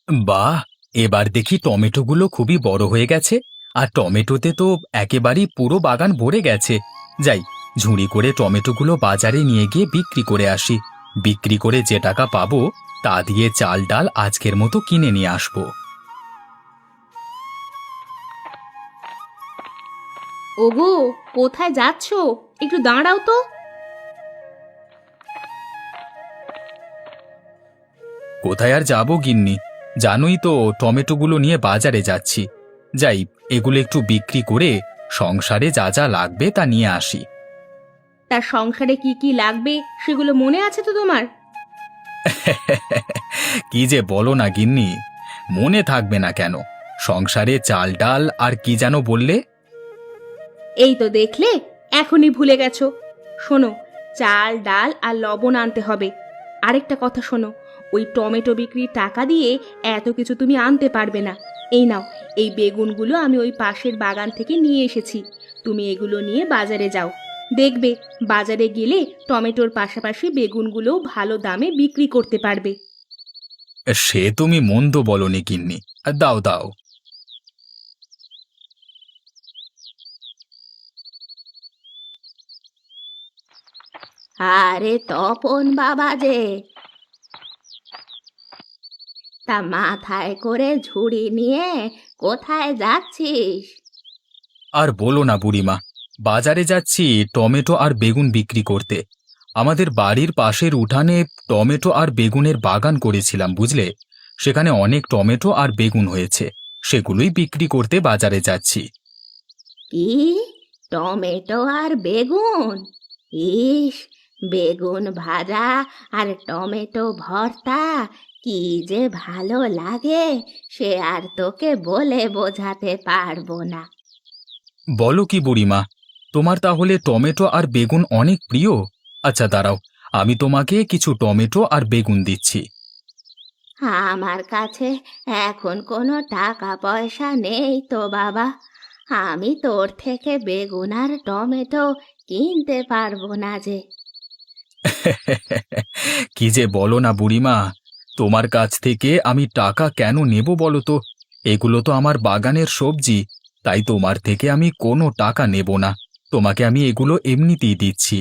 বাহ! এবার দেখি টমেটোগুলো খুবই বড় হয়ে গেছে। আর টমেটোতে তো একেবারেই পুরো বাগান ভরে গেছে। যাই, ঝুড়ি করে টমেটোগুলো বাজারে নিয়ে গিয়ে বিক্রি করে আসি। বিক্রি করে যে টাকা পাবো তা দিয়ে চাল ডাল আজকের মতো কিনে নিয়ে আসবো। ওগো, কোথায় যাচ্ছো? একটু দাঁড়াও তো। কোথায় আর যাবো গিন্নি, জানোই তো টমেটোগুলো নিয়ে বাজারে যাচ্ছি। যাই, এগুলো একটু বিক্রি করে সংসারে যা যা লাগবে তা নিয়ে আসি। তার সংসারে কি কি লাগবে সেগুলো মনে আছে তো তোমার? কি যে বলো না গিন্নি, মনে থাকবে না কেন? সংসারে চাল ডাল আর কি যেন বললে? এই তো দেখলে, এখনই ভুলে গেছো। শোনো, চাল ডাল আর লবণ আনতে হবে। আরেকটা কথা শোনো, ওই টমেটো বিক্রির টাকা দিয়ে এত কিছু তুমি আনতে পারবে না। এই নাও, এই বেগুনগুলো আমি ওই পাশের বাগান থেকে নিয়ে এসেছি। তুমি এগুলো নিয়ে বাজারে যাও। দেখবে, বাজারে গেলে টমেটোর পাশাপাশি বেগুনগুলোও ভালো দামে বিক্রি করতে পারবে। সে তুমি মন্দ বলনি গিন্নি, দাও দাও। আরে তপন বাবা যে, তা মাথায় করে ঝুড়ি নিয়ে কোথায় যাচ্ছিস? আর বলো না বুড়িমা, বাজারে যাচ্ছি টমেটো আর বেগুন বিক্রি করতে। আমাদের বাড়ির পাশের উঠানে টমেটো আর বেগুনের বাগান করেছিলাম বুঝলে। সেখানে অনেক টমেটো আর বেগুন হয়েছে, সেগুলোই বিক্রি করতে বাজারে যাচ্ছি। কি, টমেটো আর বেগুন? ইস, বেগুন ভাজা আর টমেটো ভর্তা কি যে ভালো লাগে, সে আর তোকে বলে বোঝাতে পারবো না। বলো কি বুড়িমা, তোমার তাহলে টমেটো আর বেগুন অনেক প্রিয়? আচ্ছা দাঁড়াও, আমি তোমাকে কিছু টমেটো আর বেগুন দিচ্ছি। আমার কাছে এখন কোনো টাকা পয়সা নেই তো বাবা। আমি তোর থেকে বেগুন আর টমেটো কিনতে পারবো না যে। কি যে বলো না বুড়িমা, তোমার কাছ থেকে আমি টাকা কেন নেব বলো তো? এগুলো তো আমার বাগানের সবজি, তাই তোমার থেকে আমি কোনো টাকা নেব না। তোমাকে আমি এগুলো এমনিতেই দিচ্ছি।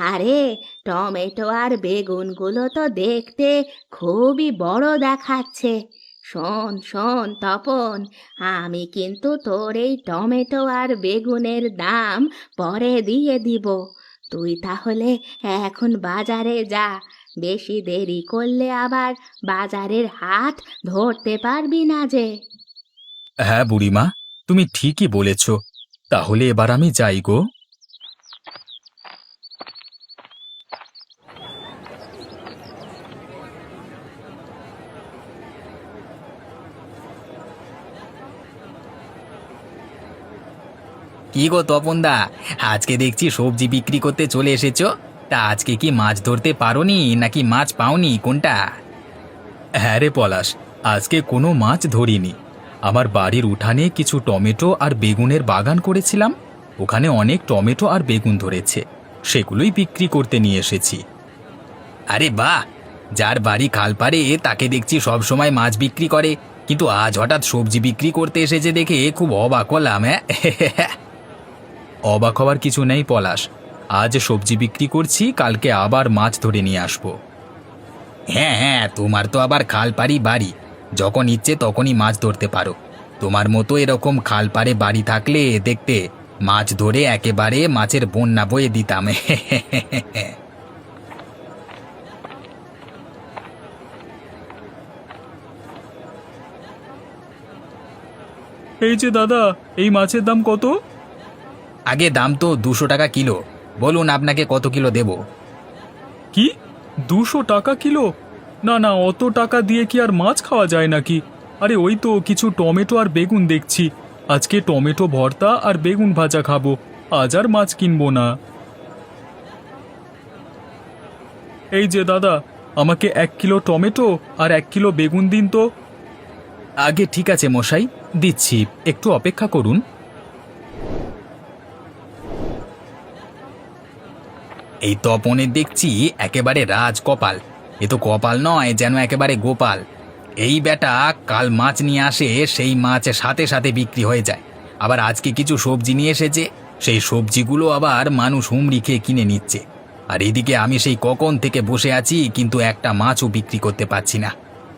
আরে, টমেটো আর বেগুনগুলো তো দেখতে খুবই বড় দেখাচ্ছে। শোন শোন তপন, আমি কিন্তু তোর এই টমেটো আর বেগুনের দাম পরে দিয়ে দিব। তুই তাহলে এখন বাজারে যা। বেশি দেরি করলে আবার বাজারের হাট ধরতে পারবি না যে। হ্যাঁ বুড়িমা, তুমি ঠিকই বলেছ। তাহলে এবার আমি যাই গো। কি গো তপনদা, আজকে দেখছি সবজি বিক্রি করতে চলে এসেছো। তা আজকে কি মাছ ধরতে পারোনি নাকি মাছ পাওনি, কোনটা? হ্যাঁ রে পলাশ, আজকে কোনো মাছ ধরিনি। আমার বাড়ির উঠানে কিছু টমেটো আর বেগুনের বাগান করেছিলাম, ওখানে অনেক টমেটো আর বেগুন ধরেছে, সেগুলোই বিক্রি করতে নিয়ে এসেছি। আরে বাহ, যার বাড়ি খালপাড়ে তাকে দেখছি সব সময় মাছ বিক্রি করে, কিন্তু আজ হঠাৎ সবজি বিক্রি করতে এসেছে দেখে খুব অবাক হলাম। হ্যাঁ, অবাক হওয়ার কিছু নেই পলাশ, আজ সবজি বিক্রি করছি, কালকে আবার মাছ ধরে নিয়ে আসবো। হ্যাঁ হ্যাঁ, তোমার তো আবার খালপাড়ি বাড়ি, যখন ইচ্ছে তখনই মাছ ধরতে পারো। তোমার মতো এরকম খালপাড়ে বাড়ি থাকলে দেখতে মাছ ধরে একেবারে মাছের বন্যা বয়ে দিতাম। এই যে দাদা, এই মাছের দাম কত? আগে দাম তো 200 টাকা কিলো, বলুন আপনাকে কত কিলো দেব। কি, 200 টাকা কিলো? না না, অত টাকা দিয়ে কি আর মাছ খাওয়া যায় নাকি? আরে ওই তো কিছু টমেটো আর বেগুন দেখছি, আজকে টমেটো ভর্তা আর বেগুন ভাজা খাবো, আজ আর মাছ কিনবো না। এই যে দাদা, আমাকে 1 কিলো টমেটো আর 1 কিলো বেগুন দিন তো। আগে ঠিক আছে মশাই, দিচ্ছি, একটু অপেক্ষা করুন। এই তপনের দেখছি একেবারে রাজ কপাল, এ তো কপাল নয়, যেন একেবারে গোপাল। এই বেটা কাল মাছ নিয়ে আসে, সেই মাছ সাথে সাথে বিক্রি হয়ে যায়। আবার আজকে কিছু সবজি নিয়ে এসেছে, সেই সবজিগুলো আবার মানুষ হুমড়ি খেয়ে কিনে নিচ্ছে। আর এদিকে আমি সেই কখন থেকে বসে আছি, কিন্তু একটা মাছও বিক্রি করতে পারছি না।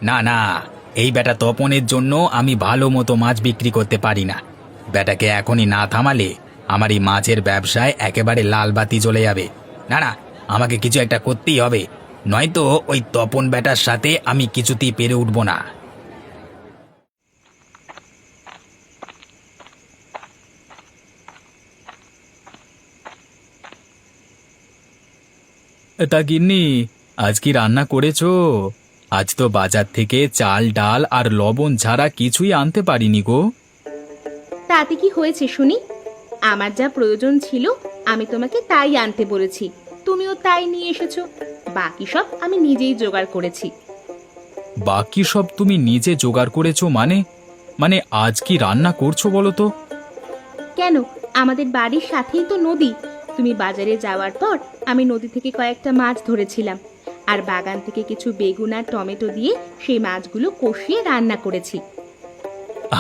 না না, এই বেটা তপনের জন্য আমি ভালো মতো মাছ বিক্রি করতে পারি না। বেটাকে এখনই না থামালে আমার এই মাছের ব্যবসায় একেবারে লাল বাতি জ্বলে যাবে। না না, আমাকে কিছু একটা করতেই হবে, নয়তো ওই তপন বেটার সাথে আমি কিছুতেই পেরে উঠব না। তা গিন্নি, আজ কি রান্না করেছো? আজ তো বাজার থেকে চাল ডাল আর লবণ ছাড়া কিছুই আনতে পারিনি গো। তাতে কি হয়েছে শুনি? আমার যা প্রয়োজন ছিল আমি তোমাকে তাই আনতে বলেছি, তুমিও তাই নিয়ে এসেছো। বাকি সব আমি নিজেই জোগাড় করেছি। বাকি সব তুমি নিজে জোগাড় করেছো মানে? মানে আজ কি রান্না করছো বলো তো? কেন, আমাদের বাড়ির সাথেই তো নদী। তুমি বাজারে যাওয়ার পর আমি নদী থেকে কয়েকটা মাছ ধরেছিলাম, আর বাগান থেকে কিছু বেগুন আর টমেটো দিয়ে সেই মাছগুলো কষিয়ে রান্না করেছি।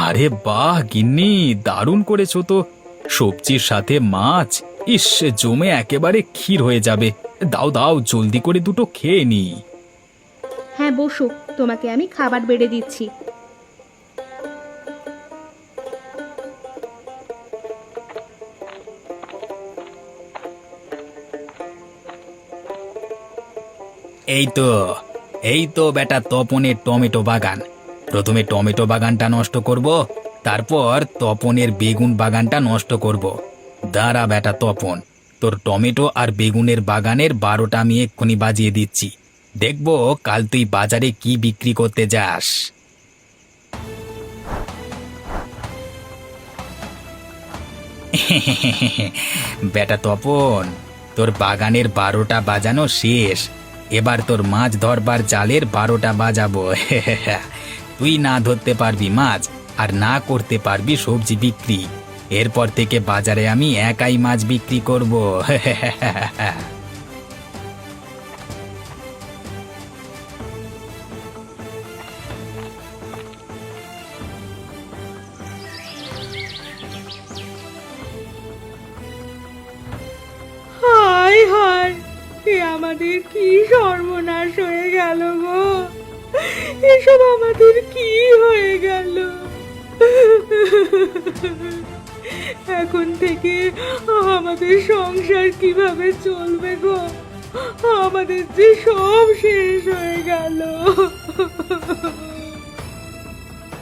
আরে বাহ গিন্নি, দারুণ করেছো তো। সবজির সাথে মাছ, ইস, জমে একেবারে ক্ষীর হয়ে যাবে। দাও দাও, জলদি করে দুটো খেয়ে নি। হ্যাঁ বসো, তোমাকে আমি খাবার বেড়ে দিচ্ছি। এই তো, এই তো বেটা তপনের টমেটো বাগান। প্রথমে টমেটো বাগানটা নষ্ট করব, তারপর তপনের বেগুন বাগানটা নষ্ট করব। দাঁড়া বেটা তপন, তোর টমেটো আর বেগুনের বাগানের 12টা আমি এক্ষুনি বাজিয়ে দিচ্ছি। দেখবো কাল তুই বাজারে কি বিক্রি করতে যাস। বেটা তপন, তোর বাগানের 12টা বাজানো শেষ। এবার তোর মাছ ধরবার জালের 12টা বাজাবো। তুই না ধরতে পারবি মাছ, আর না করতে পারবি সবজি বিক্রি। এরপর থেকে বাজারে আমি একাই মাছ বিক্রি করব। হায় হায়, এ আমাদের কি সর্বনাশ হয়ে গেল গো! এসব আমাদের কি হয়ে গেল! এখন থেকে আমাদের সংসার কিভাবে চলবে গো? আমাদের যে সব শেষ হয়ে গেল।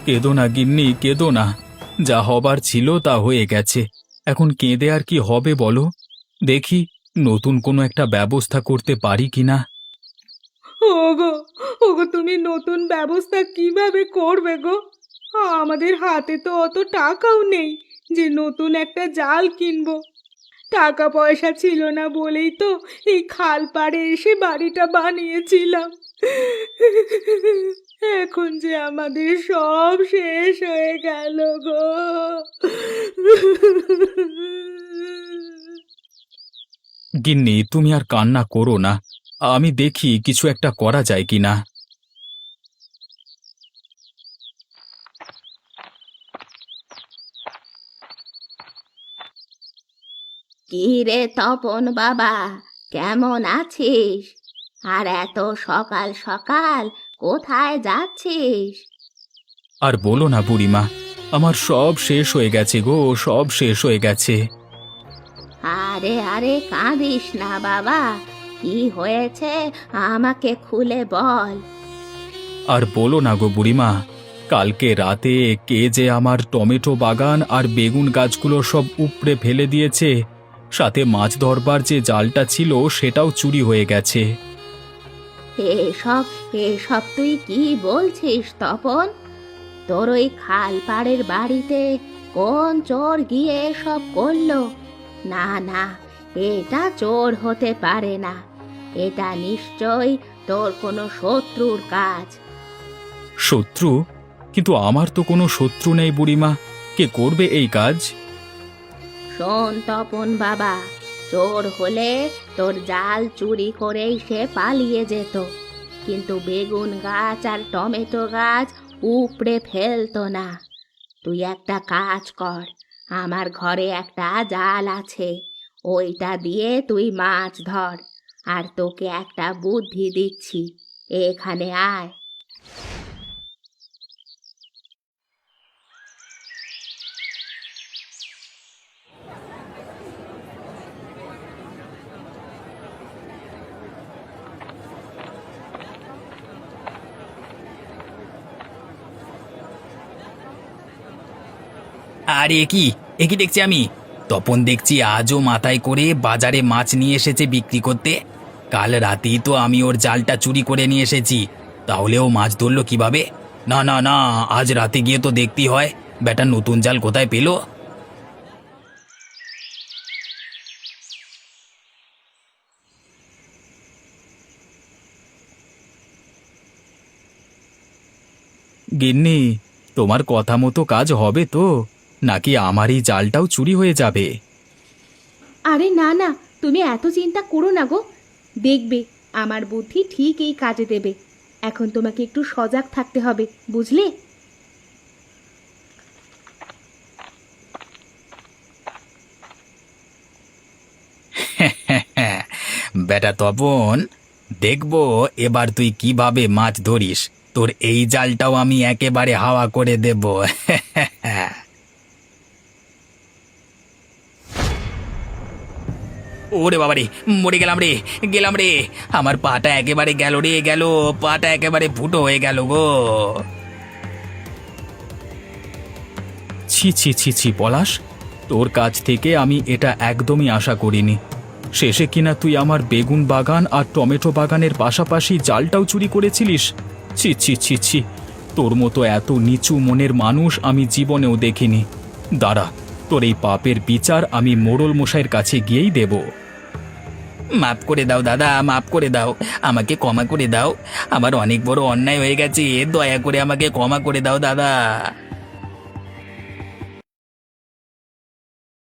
কেঁদো না গিন্নি, কেঁদো না। যা হবার ছিল তা হয়ে গেছে, এখন কেঁদে আর কি হবে বলো? দেখি নতুন কোনো একটা ব্যবস্থা করতে পারি কিনা। ওগো, ওগো, তুমি নতুন ব্যবস্থা কিভাবে করবে গো? আমাদের হাতে তো অত টাকাও নেই যে নতুন একটা জাল কিনবো। টাকা পয়সা ছিল না বলেই তো এই খাল পাড়ে এসে বাড়িটা বানিয়েছিলাম। এখন যে আমাদের সব শেষ হয়ে গেল গো! গিন্নি, তুমি আর কান্না করো না, আমি দেখি কিছু একটা করা যায় কিনা। কি রে তপন বাবা, কেমন আছিস? আর এত সকাল সকাল কোথায় যাচ্ছিস? আর বলো না বুড়িমা, আমার সব শেষ হয়ে গেছে গো, সব শেষ হয়ে গেছে। আরে আরে, কাঁদিস না বাবা, কি হয়েছে আমাকে খুলে বল। আর বলো না গো বুড়িমা, কালকে রাতে কে যে আমার টমেটো বাগান আর বেগুন গাছগুলো সব উপড়ে ফেলে দিয়েছে, সাথে মাছ ধরবার যে জালটা ছিল সেটাও চুরি হয়ে গেছে। এসব এসব তুই কি বলছিস তপন? তোর ওই খাল পাড়ের বাড়িতে কোন চোর গিয়ে এসব করলো? না না, এটা চোর হতে পারে না, এটা নিশ্চয়ই তোর কোনো শত্রুর কাজ। শত্রু? কিন্তু আমার তো কোনো শত্রু নেই বুড়িমা, কে করবে এই কাজ? শোন তপন বাবা, চোর হলে তোর জাল চুরি করেই সে পালিয়ে যেত, কিন্তু বেগুন গাছ আর টমেটো গাছ উপড়ে ফেলতো না। তুই একটা কাজ কর, আমার ঘরে একটা জাল আছে, ওইটা দিয়ে তুই মাছ ধর। আর তোকে একটা বুদ্ধি দিচ্ছি, এখানে আয়। আর এ কি দেখছি আমি? তপন দেখছি আজও মাথায় করে বাজারে মাছ নিয়ে এসেছে বিক্রি করতে। কাল রাতেই তো আমি ওর জালটা চুরি করে নিয়ে এসেছি, তাহলে ও মাছ ধরলো কিভাবে? না না না, আজ রাতে গিয়ে তো দেখতেই হয় বেটা নতুন জাল কোথায় পেলো। গিন্নি, তোমার কথা মতো কাজ হবে তো, নাকি আমার এই জালটাও চুরি হয়ে যাবে? আরে না না, তুমি এত চিন্তা করো না গো। দেখবে আমার বুদ্ধি ঠিক এই কাজে দেবে। এখন তোমাকে একটু সজাগ থাকতে হবে, বুঝলে? বেটা তপন, দেখবো এবার তুই কিভাবে মাছ ধরিস। তোর এই জালটাও আমি একেবারে হাওয়া করে দেব। ওরে বাবারে, মরে গেলাম রে, গেলাম রে। আমার পাটা একেবারে গেল রে, গেল। পাটা একেবারে ফুটো হয়ে গেল গো। ছি ছি ছি ছি পলাশ, তোর কাছ থেকে আমি এটা একদমই আশা করিনি। শেষে কিনা তুই আমার বেগুন বাগান আর টমেটো বাগানের পাশাপাশি জালটাও চুরি করেছিলিস। ছি ছি ছি ছি, তোর মতো এত নিচু মনের মানুষ আমি জীবনেও দেখিনি। দাঁড়া, তোর এই পাপের বিচার আমি মোড়ল মশাইয়ের কাছে গিয়েই দেব। মাফ করে দাও দাদা, মাফ করে দাও, আমাকে ক্ষমা করে দাও। আমার অনেক বড় অন্যায় হয়ে গেছে, দয়া করে আমাকে ক্ষমা করে দাও দাদা।